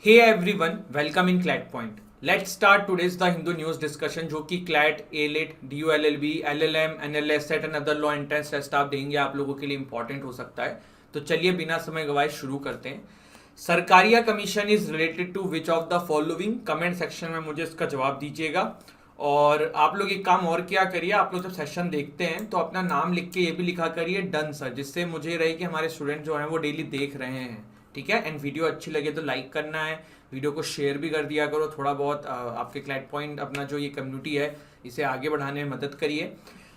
Hey everyone, welcome in CLAT point. Let's start today's the Hindu news discussion, जो कि CLAT, AILET, DULLB, LLM, NLS SET and other law entrance test आप देंगे, आप लोगों के लिए इंपॉर्टेंट हो सकता है। तो चलिए बिना समय गवाए शुरू करते हैं। Sarkaria commission is related to which of the following? Comment section में मुझे इसका जवाब दीजिएगा। और आप लोग एक काम और क्या करिए, आप लोग जब सेशन देखते हैं तो अपना नाम लिख के ये भी लिखा करिए डन सर, जिससे मुझे रहे कि हमारे स्टूडेंट जो हैं वो डेली देख रहे हैं। ठीक है। एंड वीडियो अच्छी लगे तो लाइक करना है, वीडियो को शेयर भी कर दिया करो, थोड़ा बहुत आपके क्लैट पॉइंट अपना जो ये कम्युनिटी है इसे आगे बढ़ाने में मदद करिए।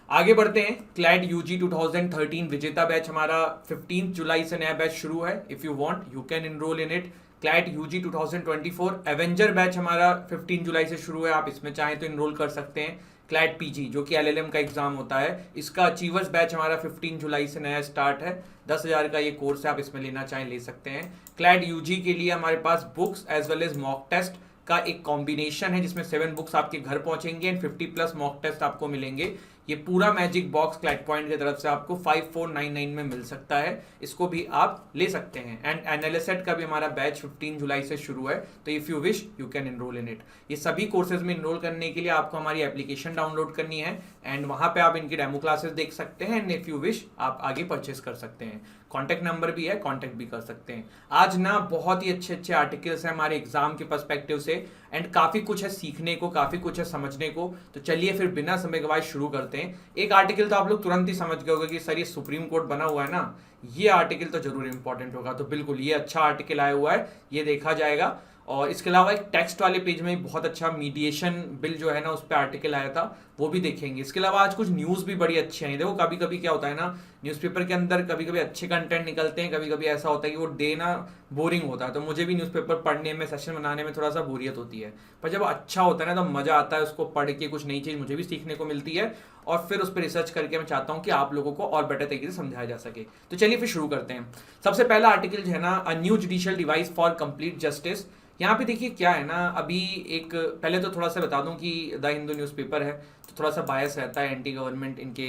आगे बढ़ते हैं। क्लैट UG 2013 विजेता बैच हमारा 15 जुलाई से नया बैच शुरू है। If you want you can enroll in it. CLAT UG 2024 avenger batch हमारा 15 जुलाई से शुरू है, आप इसमें चाहें तो इनरोल कर सकते हैं। क्लैट PG जो कि LLM का एग्जाम होता है, इसका अचीवर्स बैच हमारा 15 जुलाई से नया स्टार्ट है। 10,000 का ये कोर्स है, आप इसमें लेना चाहें ले सकते हैं। क्लैट UG के लिए हमारे पास books as well as mock test का एक कॉम्बिनेशन है, जिसमें 7 बुक्स आपके घर पहुंचेंगे एंड 50+ मॉक टेस्ट आपको मिलेंगे। ये पूरा मैजिक बॉक्स क्लैट पॉइंट की तरफ से आपको 5499 में मिल सकता है, इसको भी आप ले सकते हैं। एंड एनालिसेट का भी हमारा बैच 15 जुलाई से शुरू है, तो if you wish you can enrol in it. ये सभी कोर्सेज में एनरोल करने के लिए आपको हमारी एप्लीकेशन डाउनलोड करनी है एंड वहां पे आप इनकी डेमो क्लासेस देख सकते हैं एंड इफ यू विश आप आगे परचेस कर सकते हैं। कॉन्टैक्ट नंबर भी है, कॉन्टैक्ट भी कर सकते हैं। आज ना बहुत ही अच्छे अच्छे आर्टिकल्स हैं हमारे एग्जाम के पर्सपेक्टिव से एंड काफ़ी कुछ है सीखने को, काफ़ी कुछ है समझने को। तो चलिए फिर बिना समय गवाए शुरू करते हैं। एक आर्टिकल तो आप लोग तुरंत ही समझ गए होंगे कि सर ये सुप्रीम कोर्ट बना हुआ है ना, ये आर्टिकल तो जरूर इंपॉर्टेंट होगा। तो बिल्कुल ये अच्छा आर्टिकल आया हुआ है, ये देखा जाएगा। और इसके अलावा एक टेक्स्ट वाले पेज में बहुत अच्छा मीडिएशन बिल जो है ना उस पर आर्टिकल आया था, वो भी देखेंगे। इसके अलावा आज कुछ न्यूज़ भी बड़ी अच्छी आई। देखो कभी कभी क्या होता है ना, न्यूज़पेपर के अंदर कभी कभी अच्छे कंटेंट निकलते हैं, कभी कभी ऐसा होता है कि वो डे ना बोरिंग होता है। तो मुझे भी न्यूज़पेपर पढ़ने में, सेशन बनाने में थोड़ा सा बोरियत होती है, पर जब अच्छा होता है ना तो मज़ा आता है उसको पढ़ के, कुछ नई चीज़ मुझे भी सीखने को मिलती है और फिर उस पर रिसर्च करके मैं चाहता हूँ कि आप लोगों को और बेटर तरीके से समझाया जा सके। तो चलिए फिर शुरू करते हैं। सबसे पहला आर्टिकल जो है ना, a new judicial device for complete justice. यहाँ पे देखिए क्या है ना, अभी एक पहले तो थोड़ा सा बता दूं कि द हिंदू न्यूज़पेपर है तो थोड़ा सा बायस रहता है, एंटी गवर्नमेंट इनके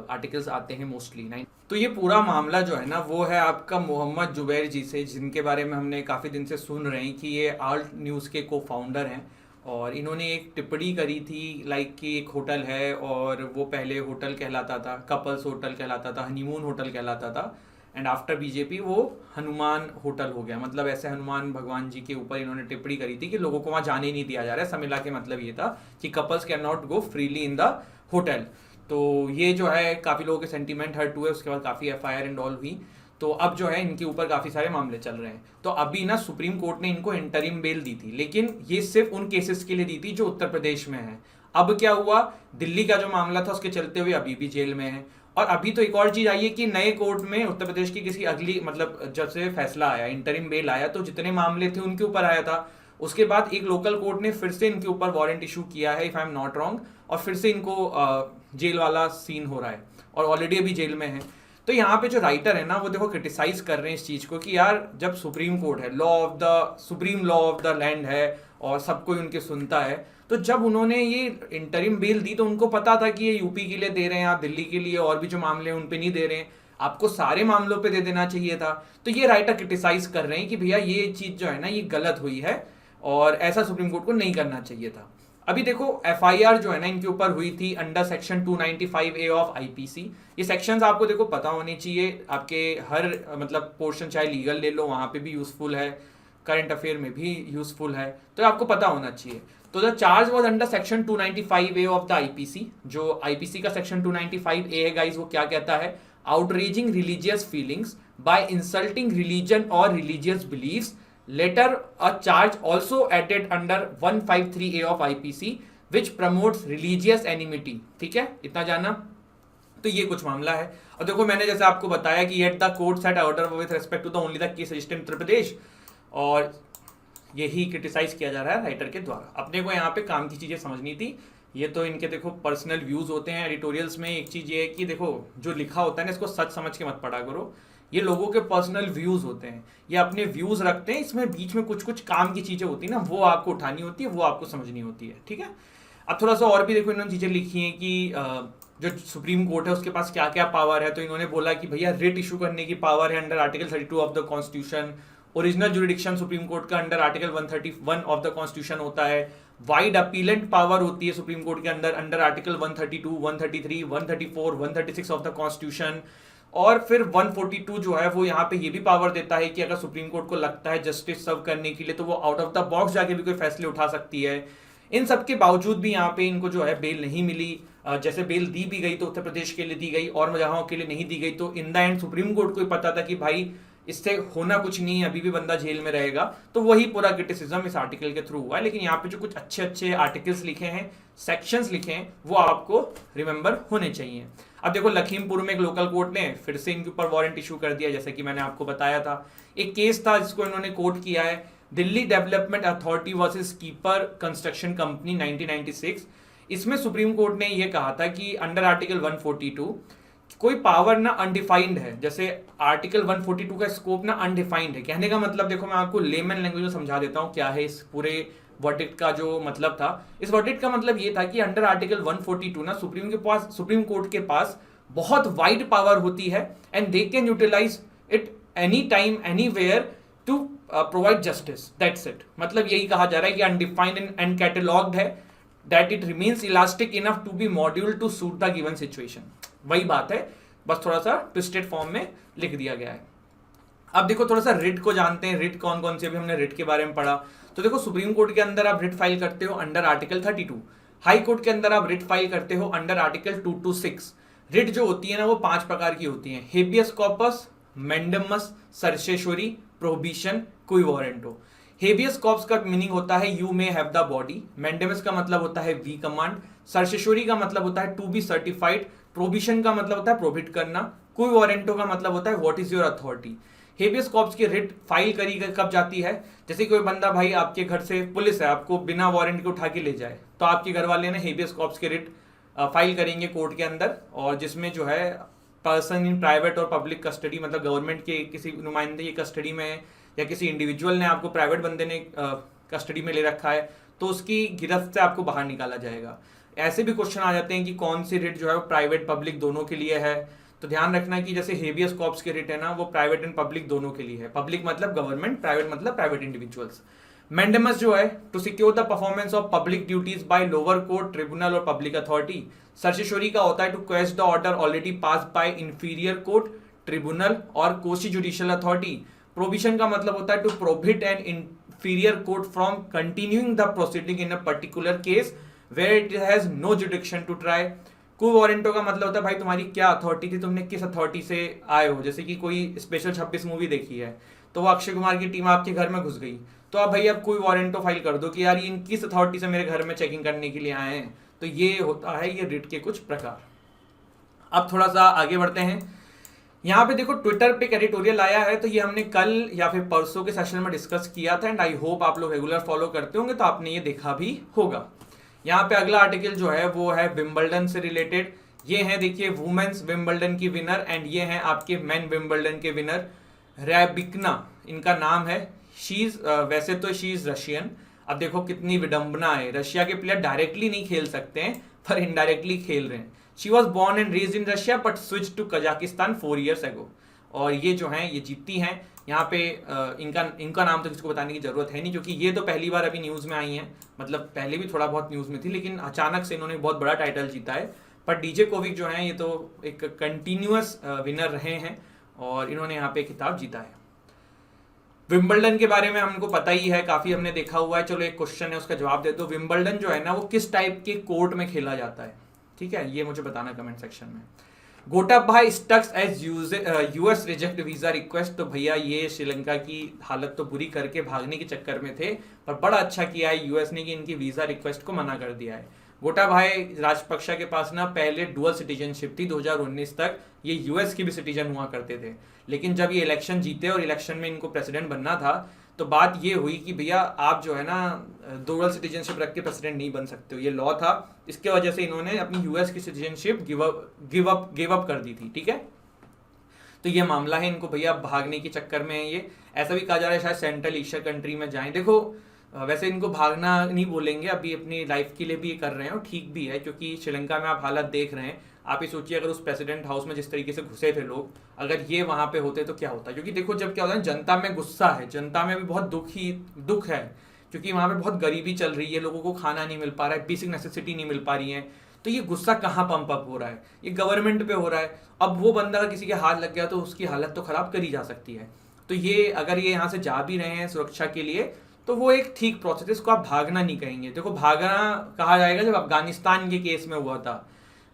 आर्टिकल्स आते हैं मोस्टली। नाइन तो ये पूरा मामला जो है ना वो है आपका मोहम्मद जुबैर जी से, जिनके बारे में हमने काफ़ी दिन से सुन रहे हैं कि ये आल्ट न्यूज़ के को फाउंडर हैं। और इन्होंने एक टिप्पणी करी थी लाइक कि एक होटल है और वो पहले होटल कहलाता था, कपल्स होटल कहलाता था, हनीमून होटल कहलाता था एंड आफ्टर BJP वो हनुमान होटल हो गया। मतलब ऐसे हनुमान भगवान जी के ऊपर इन्होंने टिप्पणी करी थी कि लोगों को वहाँ जाने नहीं दिया जा रहा है। समिला के मतलब ये था कि couples can not go freely in the hotel. तो ये जो है काफ़ी लोगों के सेंटीमेंट हर्ट हुए, उसके बाद काफ़ी FIR एंड ऑल हुई। तो अब जो है इनके ऊपर काफ़ी सारे मामले चल रहे हैं। तो अभी ना सुप्रीम कोर्ट ने इनको इंटरिम बेल दी थी, लेकिन ये सिर्फ उन केसेस के लिए दी थी जो उत्तर प्रदेश में है। अब क्या हुआ, दिल्ली का जो मामला था उसके चलते हुए अभी भी जेल में है। और अभी तो एक और चीज आई है कि नए कोर्ट में उत्तर प्रदेश की किसी अगली, मतलब जब से फैसला आया, इंटरिम बेल आया, तो जितने मामले थे उनके ऊपर आया था। उसके बाद एक लोकल कोर्ट ने फिर से इनके ऊपर वारंट इशू किया है, if I am not wrong, और फिर से इनको जेल वाला सीन हो रहा है और ऑलरेडी अभी जेल में है। तो यहाँ पे जो राइटर है ना वो देखो क्रिटिसाइज कर रहे हैं इस चीज को कि यार जब सुप्रीम कोर्ट है, law of the supreme law of the land है और सब कोई उनके सुनता है, तो जब उन्होंने ये इंटरिम बेल दी तो उनको पता था कि ये यूपी के लिए दे रहे हैं, आप दिल्ली के लिए और भी जो मामले हैं उन पे नहीं दे रहे हैं, आपको सारे मामलों पे दे देना चाहिए था। तो ये राइटर क्रिटिसाइज कर रहे हैं कि भैया ये चीज जो है ना ये गलत हुई है और ऐसा सुप्रीम कोर्ट को नहीं करना चाहिए था। अभी देखो FIR जो है ना इनके ऊपर हुई थी under section 295A of IPC। ये सेक्शंस आपको देखो पता होने चाहिए, आपके हर मतलब पोर्शन चाहे लीगल ले लो वहां पे भी यूजफुल है, करंट अफेयर में भी यूजफुल है, तो आपको पता होना चाहिए। तो the charge was under section 295A of the IPC। जो IPC का सेक्शन 295A है गाइस, वो क्या कहता है, outraging religious feelings by insulting religion और religious beliefs. Later, a charge also added under 153A of IPC which promotes religious enmity। ठीक है, इतना जाना। तो ये कुछ मामला है। और देखो मैंने जैसे आपको बताया कि yet the court set order with respect to the only the case registered in Uttar Pradesh, और यही क्रिटिसाइज किया जा रहा है राइटर के द्वारा। अपने को यहाँ पे काम की चीजें समझनी थी। ये तो इनके देखो पर्सनल व्यूज होते हैं एडिटोरियल्स में। एक चीज ये है कि देखो जो लिखा होता है ना इसको सच समझ के मत पढ़ा करो, ये लोगों के पर्सनल व्यूज होते हैं, ये अपने व्यूज रखते हैं, इसमें बीच में कुछ कुछ काम की चीजें होती है ना वो आपको उठानी होती है, वो आपको समझनी होती है। ठीक है। अब थोड़ा सा और भी देखो इन्होंने चीजें लिखी हैं कि जो सुप्रीम कोर्ट है उसके पास क्या क्या पावर है। तो इन्होंने बोला कि भैया रिट इशू करने की पावर है under article 32 of the constitution, original jurisdiction supreme court का under article 131 of the constitution होता है। वाइड अपीलेंट पावर होती है सुप्रीम कोर्ट के अंदर under article 132, 133, 134, 136 of the constitution. और फिर 142 जो है वो यहाँ पे ये भी पावर देता है कि अगर सुप्रीम कोर्ट को लगता है जस्टिस सर्व करने के लिए तो वो आउट ऑफ द बॉक्स जाके भी कोई फैसले उठा सकती है। इन सब के बावजूद भी यहाँ पे इनको जो है बेल नहीं मिली। जैसे बेल दी भी गई तो उत्तर प्रदेश के लिए दी गई और जगहों के लिए नहीं दी गई, तो in the end supreme court को ही पता था कि भाई इससे होना कुछ नहीं है, अभी भी बंदा जेल में रहेगा। तो वही पूरा क्रिटिसिज्म इस आर्टिकल के थ्रू हुआ है। लेकिन यहाँ पे जो कुछ अच्छे अच्छे आर्टिकल्स लिखे हैं, सेक्शंस लिखे हैं, वो आपको रिमेंबर होने चाहिए। अब देखो लखीमपुर में एक लोकल कोर्ट ने फिर से इनके ऊपर वारंट इशू कर दिया, जैसे कि मैंने आपको बताया था। एक केस था जिसको इन्होंने कोर्ट किया है, Delhi development authority versus keeper construction company 1996। इसमें सुप्रीम कोर्ट ने यह कहा था कि अंडर आर्टिकल 142 कोई पावर ना अनडिफाइंड है। जैसे आर्टिकल 142 का स्कोप ना अनडिफाइंड है। कहने का मतलब देखो मैं आपको लेमन लैंग्वेज में समझा देता हूं क्या है इस पूरे वर्डिक्ट का जो मतलब था। इस वर्डिक्ट का मतलब ये था कि अंडर आर्टिकल 142 ना सुप्रीम कोर्ट के पास बहुत वाइड पावर होती है and they can utilize it any time anywhere to provide justice, that's it. मतलब यही कहा जा रहा है कि अनडिफाइंड एंड कैटलॉग्ड है, that it remains elastic enough to be module to suit the given situation. वही बात है, बस थोड़ा सा ट्विस्टेड फॉर्म में लिख दिया गया है। अब देखो थोड़ा सा रिट को जानते हैं, रिट कौन कौन से, अभी हमने रिट के बारे में पढ़ा। तो देखो सुप्रीम कोर्ट के अंदर आप रिट फाइल करते हो अंडर आर्टिकल 32, हाई कोर्ट के अंदर आप रिट फाइल करते हो अंडर आर्टिकल 226। रिट जो होती है ना वो 5 प्रकार की होती है, हेबियस कॉर्पस, मैंडेमस, सर्सेशोरी, प्रोहिबिशन, क्वी वारंटो। हेबियस कॉर्पस का मीनिंग होता है you may have the body, mandamus का मतलब होता है वी कमांड, सर्सेशोरी का मतलब होता है टू बी सर्टिफाइड, प्रोहिबिशन का मतलब होता है प्रोहिबिट करना, क्वी वारंटो का मतलब होता है what is your authority. Habeas corpus की रिट फाइल करी कब जाती है, जैसे कोई बंदा भाई आपके घर से, पुलिस है आपको बिना वारंट के उठा के ले जाए, तो आपके घर वाले ने हेबियस कॉर्पस की रिट फाइल करेंगे कोर्ट के अंदर, और जिसमें जो है पर्सन इन प्राइवेट और पब्लिक कस्टडी, मतलब गवर्नमेंट के किसी नुमाइंदे की कस्टडी में या किसी इंडिविजुअल ने आपको, प्राइवेट बंदे ने कस्टडी में ले रखा है, तो उसकी गिरफ्त से आपको बाहर निकाला जाएगा। ऐसे भी क्वेश्चन आ जाते हैं कि कौन सी रिट जो है वो प्राइवेट पब्लिक दोनों के लिए है। तो ध्यान रखना कि जैसे हेबियस कॉर्पस की रिट है ना वो प्राइवेट एंड पब्लिक दोनों के लिए है। पब्लिक मतलब गवर्नमेंट, प्राइवेट मतलब प्राइवेट इंडिविजुअल्स। मैंडेमस जो है to secure the performance of public duties by lower court, tribunal और पब्लिक अथॉरिटी। सर्सेशोरी का होता है to quash the order already pass by inferior court, tribunal और कोसी जुडिशियल अथॉरिटी। प्रोहिबिशन का मतलब होता है to prohibit an inferior court from continuing the proceeding in a particular case where it has no jurisdiction to try. क्वी warranto का मतलब होता है भाई तुम्हारी क्या अथॉरिटी थी, तुमने किस अथॉरिटी से आए हो। जैसे कि कोई स्पेशल 26 मूवी देखी है तो वो अक्षय कुमार की टीम आपके घर में घुस गई, तो आप भाई आप कोई वारंटो फाइल कर दो कि यार इन किस अथॉरिटी से मेरे घर में चेकिंग करने के लिए आए हैं। तो ये होता है ये रिट के कुछ प्रकार। अब थोड़ा सा आगे बढ़ते हैं। यहाँ पे देखो ट्विटर पे एडिटोरियल आया है, तो ये हमने कल या फिर परसों के सेशन में डिस्कस किया था एंड आई होप आप लोग रेगुलर फॉलो करते होंगे तो आपने ये देखा भी होगा। यहाँ पे अगला आर्टिकल जो है वो है विंबलडन से रिलेटेड। ये है देखिए वुमेन्स विंबलडन की विनर एंड ये हैं आपके मेन विंबलडन के विनर, रैबिकना इनका नाम है। शीज वैसे तो शीज रशियन। अब देखो कितनी विडंबना है, रशिया के प्लेयर डायरेक्टली नहीं खेल सकते हैं पर इनडायरेक्टली खेल रहे हैं। She was born and raised in Russia but switch to Kazakhstan 4 years ago। और ये जो हैं ये जीतती हैं। यहाँ पे इनका नाम तो किसको बताने की जरूरत है नहीं, क्योंकि ये तो पहली बार अभी न्यूज़ में आई हैं। मतलब पहले भी थोड़ा बहुत न्यूज़ में थी, लेकिन अचानक से इन्होंने बहुत बड़ा टाइटल जीता है। पर डीजे कोविक जो हैं ये तो एक कंटिन्यूअस विनर रहे हैं और इन्होंने यहाँ पे खिताब जीता है। विंबलडन के बारे में हमको पता ही है, काफ़ी हमने देखा हुआ है। चलो एक क्वेश्चन है उसका जवाब दे दो। विंबलडन जो है ना वो किस टाइप के कोर्ट में खेला जाता है, ठीक है, ये मुझे बताना कमेंट सेक्शन में। Gotabaya stucks as US reject visa request. तो भैया ये श्रीलंका की हालत तो बुरी करके भागने के चक्कर में थे, पर बड़ा अच्छा किया है यूएस ने कि इनकी वीजा रिक्वेस्ट को मना कर दिया है। गोटाबाया राजपक्षा के पास ना पहले डुअल सिटीजनशिप थी, 2019 तक ये यूएस की भी सिटीजन हुआ करते थे। लेकिन जब ये इलेक्शन जीते और इलेक्शन में इनको प्रेसिडेंट बनना था तो बात ये हुई कि भैया आप जो है ना डुअल सिटीजनशिप रख के प्रेसिडेंट नहीं बन सकते हो, ये लॉ था। इसके वजह से इन्होंने अपनी यूएस की सिटीजनशिप गिव अप कर दी थी, ठीक है। तो ये मामला है, इनको भैया भागने के चक्कर में ये ऐसा भी कहा जा रहा है शायद सेंट्रल एशिया कंट्री में जाएं। देखो वैसे इनको भागना नहीं बोलेंगे, अभी अपनी लाइफ के लिए भी ये कर रहे हैं और ठीक भी है, क्योंकि श्रीलंका में आप हालत देख रहे हैं, आप ये सोचिए अगर उस प्रेसिडेंट हाउस में जिस तरीके से घुसे थे लोग, अगर ये वहां पे होते तो क्या होता। क्योंकि देखो जब क्या होता है, जनता में गुस्सा है, जनता में भी बहुत दुख है, क्योंकि वहां पे बहुत गरीबी चल रही है, लोगों को खाना नहीं मिल पा रहा है, बेसिक नेसेसिटी नहीं मिल पा रही है। तो ये गुस्सा कहाँ पंप अप हो रहा है, ये गवर्नमेंट पे हो रहा है। अब वो बंदा अगर किसी के हाथ लग गया तो उसकी हालत तो खराब करी जा सकती है। तो ये अगर ये यहाँ से जा भी रहे हैं सुरक्षा के लिए तो वो एक ठीक प्रोसेस है, इसको आप भागना नहीं कहेंगे। देखो भागना कहा जाएगा जब अफगानिस्तान के केस में हुआ था,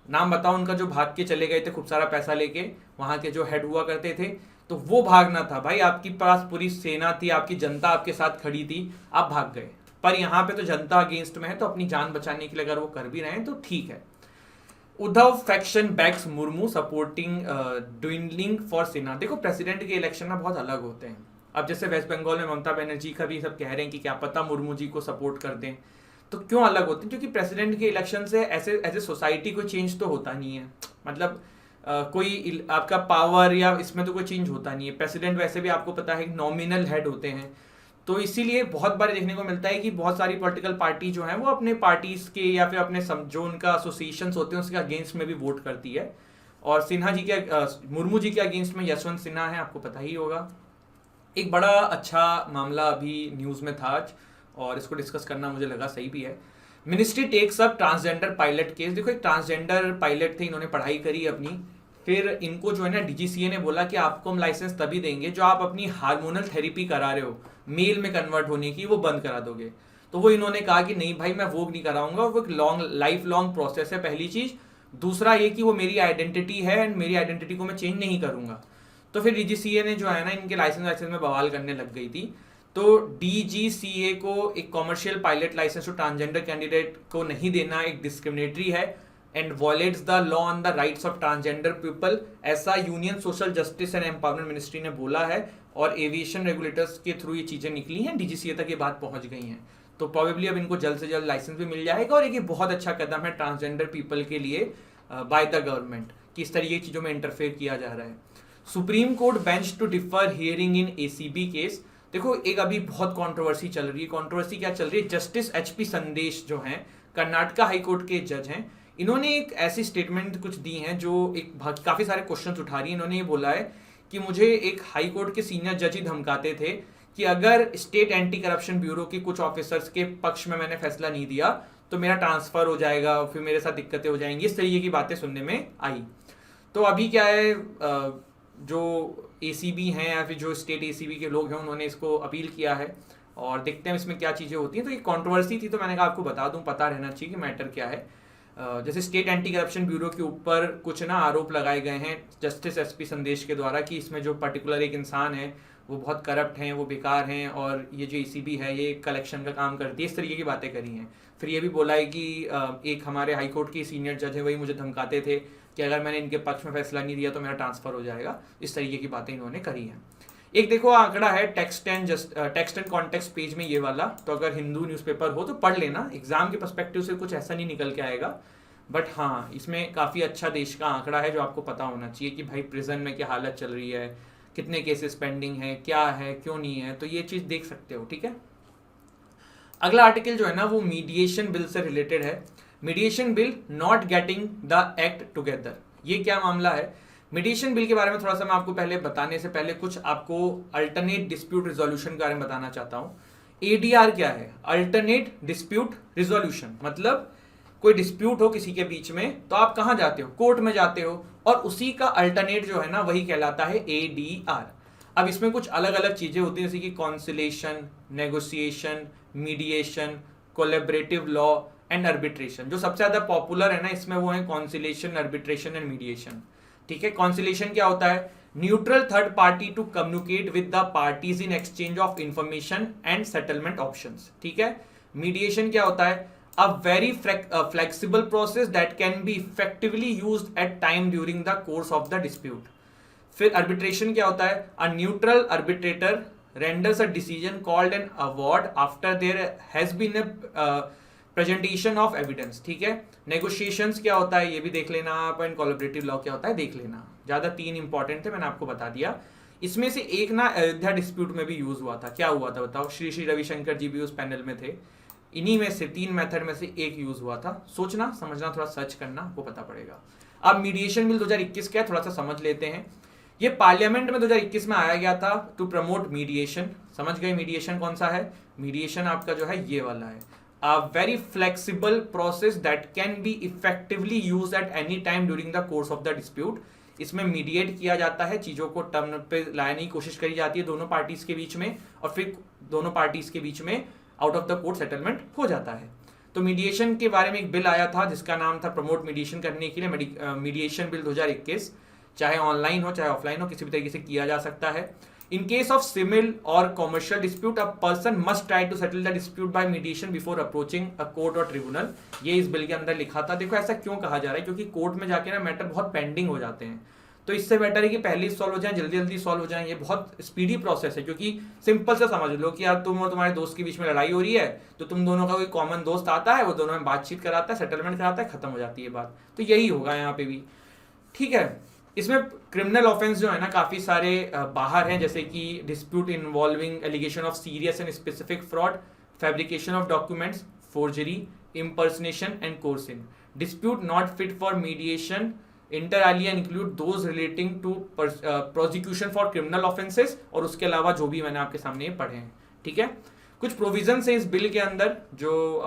नाम बताओ उनका, जो भाग के चले गए थे खूब सारा पैसा लेके, वहां के जो हेड हुआ करते थे, तो वो भागना था भाई। आपके पास पूरी सेना थी, आपकी जनता आपके साथ खड़ी थी, आप भाग गए। पर यहाँ पे तो जनता अगेंस्ट में है, तो अपनी जान बचाने के लिए अगर वो कर भी रहे हैं तो ठीक है। Uddhav faction backs Murmu supporting dwindling for Sinha. देखो प्रेसिडेंट के इलेक्शन ना बहुत अलग होते हैं। अब जैसे वेस्ट बंगाल में ममता बनर्जी का भी सब कह रहे हैं कि क्या पता मुर्मू जी को सपोर्ट कर दें, तो क्यों अलग होते हैं? क्योंकि प्रेसिडेंट के इलेक्शन से ऐसे एज सोसाइटी कोई चेंज तो होता नहीं है। मतलब कोई आपका पावर या इसमें तो कोई चेंज होता नहीं है। प्रेसिडेंट वैसे भी आपको पता है नॉमिनल हेड होते हैं, तो इसीलिए बहुत बार देखने को मिलता है कि बहुत सारी पॉलिटिकल पार्टी जो है वो अपने पार्टीज के या फिर अपने जो उनका एसोसिएशंस होते हैं उसके अगेंस्ट में भी वोट करती है। और सिन्हा जी के मुर्मू जी के अगेंस्ट में यशवंत सिन्हा है, आपको पता ही होगा। एक बड़ा अच्छा मामला अभी न्यूज़ में था आज, और इसको डिस्कस करना मुझे लगा सही भी है। Ministry takes up transgender pilot case. देखो एक ट्रांसजेंडर पायलट थे, इन्होंने पढ़ाई करी अपनी, फिर इनको जो है ना डीजीसीए ने बोला कि आपको हम लाइसेंस तभी देंगे जो आप अपनी हार्मोनल थेरेपी करा रहे हो, मेल में कन्वर्ट होने की, वो बंद करा दोगे। तो वो इन्होंने कहा कि नहीं भाई मैं वो नहीं कराऊंगा, वो एक लाइफ लॉन्ग प्रोसेस है, पहली चीज। दूसरा ये कि वो मेरी आइडेंटिटी है एंड मेरी आइडेंटिटी को मैं चेंज नहीं करूंगा। तो फिर डीजीसीए ने जो है ना इनके लाइसेंस में बवाल करने लग गई थी। तो डीजीसीए को एक commercial pilot licence to transgender candidate को नहीं देना एक डिस्क्रिमिनेटरी है and violates the law on the rights of transgender people, ऐसा union social justice and empowerment ministry ने बोला है। और एविएशन रेगुलेटर्स के थ्रू ये चीजें निकली हैं, डीजीसीए तक ये बात पहुंच गई हैं। तो प्रोबेबली अब इनको जल्द से जल्द लाइसेंस भी मिल जाएगा। और एक ये बहुत अच्छा कदम है ट्रांसजेंडर पीपल के लिए बाय द गवर्नमेंट कि इस तरीके की चीजों में इंटरफेयर किया जा रहा है। Supreme court bench to defer hearing in ACB case. देखो एक अभी बहुत कंट्रोवर्सी चल रही है। कंट्रोवर्सी क्या चल रही है? जस्टिस एचपी संदेश जो हैं कर्नाटका हाई कोर्ट के जज हैं, इन्होंने एक ऐसी स्टेटमेंट कुछ दी हैं जो एक काफी सारे क्वेश्चंस उठा रही है। इन्होंने ये बोला है कि मुझे एक हाई कोर्ट के सीनियर जज ही धमकाते थे कि अगर स्टेट एंटी करप्शन ब्यूरो के कुछ ऑफिसर्स के पक्ष में मैंने फैसला नहीं दिया तो मेरा ट्रांसफर हो जाएगा, फिर मेरे साथ दिक्कतें हो जाएंगी। इस तरीके की बातें सुनने में आई। तो अभी क्या है, जो एसीबी हैं या फिर जो स्टेट एसीबी के लोग हैं उन्होंने इसको अपील किया है और देखते हैं इसमें क्या चीज़ें होती हैं। तो ये कंट्रोवर्सी थी, तो मैंने कहा आपको बता दूं, पता रहना चाहिए कि मैटर क्या है। जैसे स्टेट एंटी करप्शन ब्यूरो के ऊपर कुछ ना आरोप लगाए गए हैं जस्टिस एसपी संदेश के द्वारा कि इसमें जो पर्टिकुलर एक इंसान है वो बहुत करप्ट हैं, वो बेकार हैं, और ये जो एसीबी है ये कलेक्शन का काम करती है, इस तरीके की बातें करी हैं। फिर ये भी बोला है कि एक हमारे हाई कोर्ट के सीनियर जज है, वही मुझे धमकाते थे कि अगर मैंने इनके पक्ष में फैसला नहीं दिया तो मेरा ट्रांसफर हो जाएगा। इस तरीके की बातें इन्होंने करी हैं। एक देखो आंकड़ा है टेक्स्ट एंड कॉन्टेक्स्ट पेज में ये वाला, तो अगर हिंदू न्यूज़पेपर हो तो पढ़ लेना, एग्जाम के पर्सपेक्टिव से कुछ ऐसा नहीं निकल के आएगा, बट हाँ इसमें काफ़ी अच्छा देश का आंकड़ा है जो आपको पता होना चाहिए कि भाई प्रिजन में क्या हालत चल रही है, कितने केसेस पेंडिंग है, क्या है क्यों नहीं है, तो ये चीज़ देख सकते हो। ठीक है, अगला आर्टिकल जो है ना वो मीडिएशन बिल से रिलेटेड है। Mediation bill not getting the act together. ये क्या मामला है? मीडिएशन बिल के बारे में थोड़ा सा मैं आपको पहले बताने से पहले कुछ आपको अल्टरनेट डिस्प्यूट रिजोल्यूशन के बारे में बताना चाहता हूँ। एडीआर क्या है? Alternate dispute resolution. मतलब कोई डिस्प्यूट हो किसी के बीच में तो आप कहाँ जाते हो? कोर्ट में जाते हो, और उसी का अल्टरनेट जो है ना वही कहलाता है एडीआर। अब इसमें कुछ अलग अलग चीजें होती हैं जैसे कि conciliation, negotiation, mediation, collaborative law and arbitration. जो सबसे ज्यादा पॉपुलर है ना इसमें वो है कॉन्सिलेशन, आर्बिट्रेशन एंड मीडिएशन। ठीक है, कॉन्सिलेशन क्या होता है? Neutral third party to communicate with the parties in exchange of information and settlement options. ठीक है, मीडिएशन क्या होता है? A very flexible process that can be effectively used at time during the course of the dispute. फिर arbitration क्या होता है? A neutral arbitrator renders a decision called an award after there has been a presentation of evidence. ठीक है, negotiations क्या होता है ये भी देख लेना आप, एंड collaborative law क्या होता है देख लेना। ज्यादा तीन इंपॉर्टेंट थे, मैंने आपको बता दिया। इसमें से एक ना अयोध्या डिस्प्यूट में भी यूज हुआ था। क्या हुआ था बताओ? श्री श्री रविशंकर जी भी उस पैनल में थे। इन्हीं में से तीन मेथड में से एक यूज हुआ था। सोचना समझना, थोड़ा सर्च करना, आपको पता पड़ेगा। अब मीडिएशन बिल 2021 क्या है थोड़ा सा समझ लेते हैं। ये पार्लियामेंट में 2021 में आया गया था टू प्रमोट मीडिएशन। समझ गए मीडिएशन कौन सा है? मीडिएशन आपका जो है ये वाला है, a very flexible process that can be effectively use at any time during the course of the dispute. इसमें मीडिएट किया जाता है, चीजों को टर्म पे लाने की कोशिश करी जाती है दोनों पार्टीज के बीच में, और फिर दोनों पार्टीज के बीच में out of the court settlement हो जाता है। तो मीडिएशन के बारे में एक बिल आया था जिसका नाम था प्रमोट मीडिएशन करने के लिए मीडिएशन बिल 2021। चाहे ऑनलाइन हो चाहे ऑफलाइन हो, किसी भी तरीके से किया जा सकता है। इन केस ऑफ सिविल और commercial dispute, a person must try to settle the dispute by mediation before approaching a court और ट्रिब्यूनल। ये इस बिल के अंदर लिखा था। देखो ऐसा क्यों कहा जा रहा है, क्योंकि कोर्ट में जाके ना मैटर बहुत पेंडिंग हो जाते हैं, तो इससे बेटर है कि पहले ही सॉल्व हो जाए, जल्दी जल्दी सॉल्व हो जाए। ये बहुत स्पीडी प्रोसेस है, क्योंकि सिंपल से समझ लो कि यार तुम और तुम्हारे दोस्त के बीच में लड़ाई हो रही है, तो तुम दोनों का कोई कॉमन दोस्त आता है, वो दोनों में बातचीत कराता है, सेटलमेंट कराता है, खत्म हो जाती है बात। तो यही होगा यहाँ पे भी, ठीक है। इसमें क्रिमिनल ऑफेंस जो है ना काफी सारे बाहर हैं, जैसे कि dispute involving allegation of serious and specific fraud, fabrication of documents, forgery, impersonation and coercion. Dispute not fit for mediation inter alia include those relating to prosecution for criminal offences, और उसके अलावा जो भी मैंने आपके सामने पढ़े हैं, ठीक है। कुछ प्रोविजन है इस बिल के अंदर जो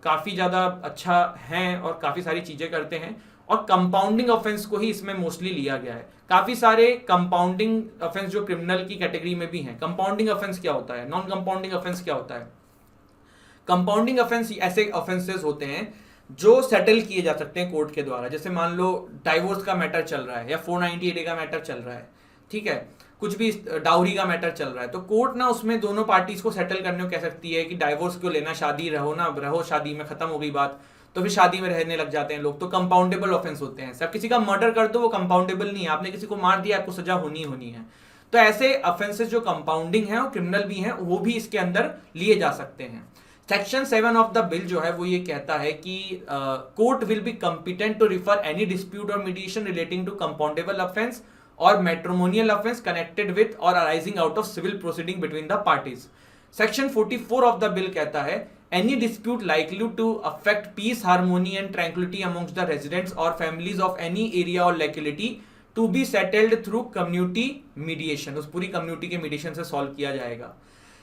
काफी ज्यादा अच्छा है और काफी सारी चीजें करते हैं, और कंपाउंडिंग ऑफेंस को ही इसमें मोस्टली लिया गया है। काफी सारे कंपाउंडिंग ऑफेंस जो क्रिमिनल की कैटेगरी में भी हैं। कंपाउंडिंग ऑफेंस क्या होता है, नॉन कंपाउंडिंग ऑफेंस क्या होता है? कंपाउंडिंग ऑफेंस ऐसे ऑफेंसेस होते हैं जो सेटल किए जा सकते हैं कोर्ट के द्वारा। जैसे मान लो डाइवोर्स का मैटर चल रहा है, या 498A का मैटर चल रहा है, ठीक है, कुछ भी डाउरी का मैटर चल रहा है, तो कोर्ट ना उसमें दोनों पार्टीज को सेटल करने को कह सकती है कि डाइवोर्स क्यों लेना, शादी रहो ना रहो, शादी में खत्म हो गई बात, तो फिर शादी में रहने लग जाते हैं लोग, तो कंपाउंडेबल ऑफेंस होते हैं। सब किसी का मर्डर कर दो वो कंपाउंडेबल नहीं है, आपने किसी को मार दिया आपको सजा होनी होनी है। तो ऐसे ऑफेंसेस जो कंपाउंडिंग है और क्रिमिनल भी हैं, वो भी इसके अंदर लिए जा सकते हैं। सेक्शन 7 ऑफ द बिल जो है वो ये कहता है कि court will be competent to refer any dispute और mediation relating to compoundable offence और मैट्रिमोनियल ऑफेंस कनेक्टेड विद और arising out of civil proceeding between the parties. Section 44 of the bill कहता है any dispute likely to affect peace, harmony and tranquility amongst the residents or families of any area or locality to be settled through community mediation। उस पूरी community के mediation से solve किया जाएगा।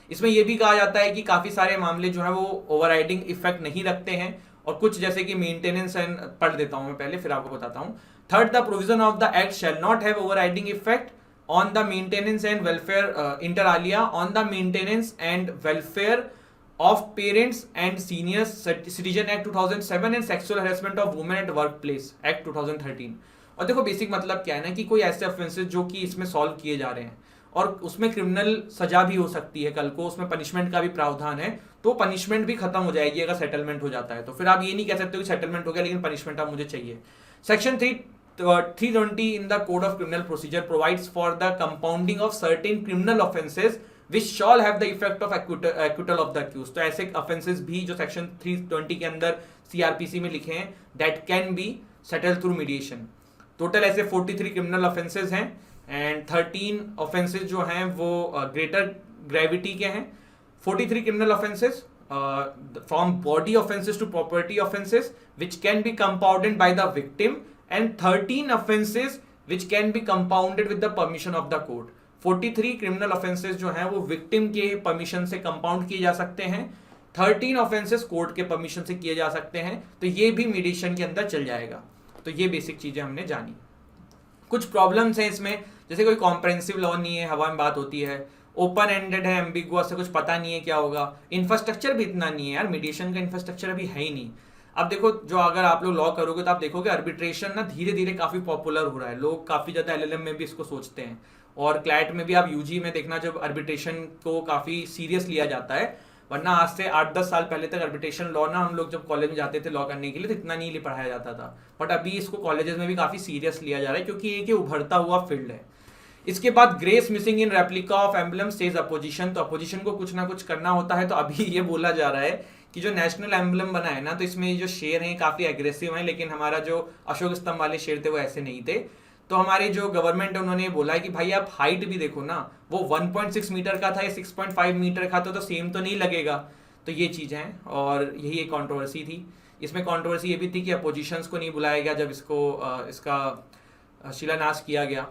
इसमें यह भी कहा जाता है कि काफी सारे मामले जो है वो ओवरराइडिंग इफेक्ट नहीं रखते हैं, और कुछ जैसे कि मेंटेनेंस एंड पढ़ देता हूं मैं पहले फिर आपको बताता हूं। Third, the provision of the act shall not have overriding effect on the maintenance and welfare inter alia on the maintenance and welfare of parents and seniors citizen act 2007 and sexual harassment of women at workplace act 2013। और देखो basic मतलब क्या है ना कि कोई ऐसे offences जो कि इसमें सॉल्व किए जा रहे हैं और उसमें क्रिमिनल सजा भी हो सकती है, कल को उसमें पनिशमेंट का भी प्रावधान है, तो पनिशमेंट भी खत्म हो जाएगी अगर सेटलमेंट हो जाता है। तो फिर आप ये नहीं कह सकते कि सेटलमेंट हो गया लेकिन पनिशमेंट अब मुझे चाहिए। Section 320 in the Code of Criminal Procedure provides for the compounding of certain criminal offences which shall have the effect of acquittal of the accused। तो ऐसे offences भी जो सेक्शन 320 के अंदर CRPC में लिखे हैं that can be settled through mediation। Total ऐसे 43 क्रिमिनल ऑफेंसेज हैं एंड 13 ऑफेंसेज जो हैं वो ग्रेटर ग्रेविटी के हैं। 43 criminal offences from body offences to property offences which can be compounded by the victim and 13 offenses which can be compounded with the permission of the court। 43 criminal offenses जो हैं वो victim के permission से compound किए जा सकते हैं, 13 offenses court के permission से किए जा सकते हैं, तो ये भी mediation के अंदर चल जाएगा। तो ये बेसिक चीजें हमने जानी। कुछ प्रॉब्लम्स हैं इसमें, जैसे कोई कॉम्प्रहेंसिव लॉ नहीं है, हवा में बात होती है, ओपन एंडेड है, एम्बिगुअस है, कुछ पता नहीं है क्या होगा, इंफ्रास्ट्रक्चर भी इतना नहीं है यार, मीडिएशन का इंफ्रास्ट्रक्चर अभी है ही नहीं। अब देखो जो अगर आप लोग लॉ करोगे तो आप देखोगे आर्बिट्रेशन ना धीरे धीरे काफी पॉपुलर हो रहा है, लोग काफी ज्यादा एलएलएम में भी इसको सोचते हैं, और क्लैट में भी आप यूजी में देखना जब आर्बिट्रेशन को काफी सीरियस लिया जाता है, वरना आज से 8-10 साल पहले तक आर्बिट्रेशन लॉ ना हम लोग जब कॉलेज में जाते थे लॉ करने के लिए तो इतना नहीं पढ़ाया जाता था, बट अभी इसको कॉलेजेस में भी काफी सीरियस लिया जा रहा है क्योंकि एक उभरता हुआ फील्ड है। इसके बाद grace missing in replica of emblem says opposition, तो अपोजिशन को कुछ ना कुछ करना होता है, तो अभी ये बोला जा रहा है कि जो नेशनल एम्बलम बना है ना, तो इसमें जो शेर हैं काफी एग्रेसिव हैं, लेकिन हमारा जो अशोक स्तंभ वाले शेर थे वो ऐसे नहीं थे। तो हमारी जो गवर्नमेंट है उन्होंने बोला है कि भाई आप हाइट भी देखो ना, वो 1.6 मीटर का था या 6.5 मीटर का था, तो सेम तो नहीं लगेगा। तो ये चीज़ें हैं और यही एक कंट्रोवर्सी थी। इसमें कंट्रोवर्सी ये भी थी कि अपोजिशंस को नहीं बुलाया गया जब इसका शिलान्यास किया गया।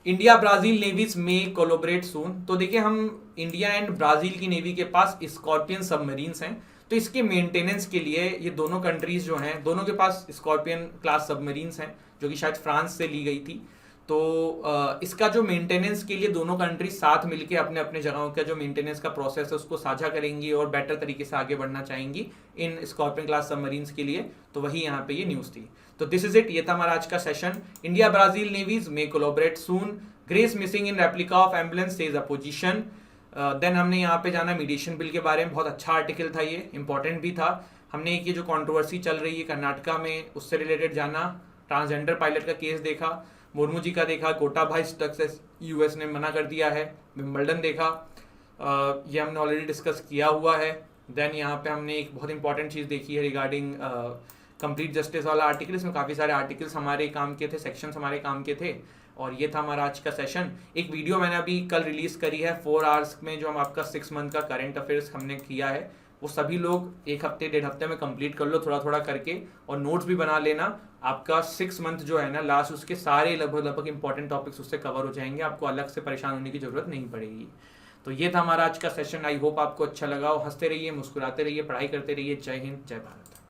इंडिया ब्राज़ील नेवीज में कोलोबरेट सून। तो देखिए, हम इंडिया एंड ब्राज़ील की नेवी के पास स्कॉर्पियन सबमरीन्स हैं, तो इसके मेंटेनेंस के लिए ये दोनों कंट्रीज जो हैं, दोनों के पास स्कॉर्पियन क्लास सबमरीन्स हैं जो कि शायद फ्रांस से ली गई थी। तो इसका जो मेंटेनेंस के लिए दोनों कंट्री साथ मिलके अपने अपने जगहों का जो मेंटेनेंस का प्रोसेस है उसको साझा करेंगी और बेटर तरीके से आगे बढ़ना चाहेंगी इन स्कॉर्पियन क्लास सबमरीन्स के लिए। तो वही यहाँ पे ये न्यूज़ थी। तो दिस इज इट, ये था हमारा आज का session. India Brazil navies may collaborate soon, grace missing in replica of ambulance says opposition. Then हमने यहाँ पे जाना मीडिएशन बिल के बारे में, बहुत अच्छा आर्टिकल था, ये इंपॉर्टेंट भी था। हमने एक ये जो कंट्रोवर्सी चल रही है कर्नाटका में उससे रिलेटेड जाना, ट्रांसजेंडर पायलट का केस देखा, मुर्मू जी का देखा, गोटाबाई सक्सेस यूएस ने मना कर दिया है, विंबलडन देखा, ये हमने ऑलरेडी डिस्कस किया हुआ है। देन यहाँ पे हमने एक बहुत इंपॉर्टेंट चीज़ देखी है रिगार्डिंग कंप्लीट जस्टिस वाला आर्टिकल। इसमें काफ़ी सारे आर्टिकल्स हमारे काम के थे, सेक्शंस हमारे काम के थे। और ये था हमारा आज का सेशन। एक वीडियो मैंने अभी कल रिलीज़ करी है 4 आवर्स में, जो हम आपका 6 मंथ का करंट अफेयर्स हमने किया है, वो सभी लोग 1 हफ्ते 1.5 हफ्ते में कंप्लीट कर लो थोड़ा थोड़ा करके, और नोट्स भी बना लेना। आपका 6 मंथ जो है ना लास्ट, उसके सारे लगभग इंपॉर्टेंट टॉपिक्स उससे कवर हो जाएंगे, आपको अलग से परेशान होने की जरूरत नहीं पड़ेगी। तो ये था हमारा आज का सेशन। आई होप आपको अच्छा लगा हो। हंसते रहिए, मुस्कुराते रहिए, पढ़ाई करते रहिए। जय हिंद, जय भारत।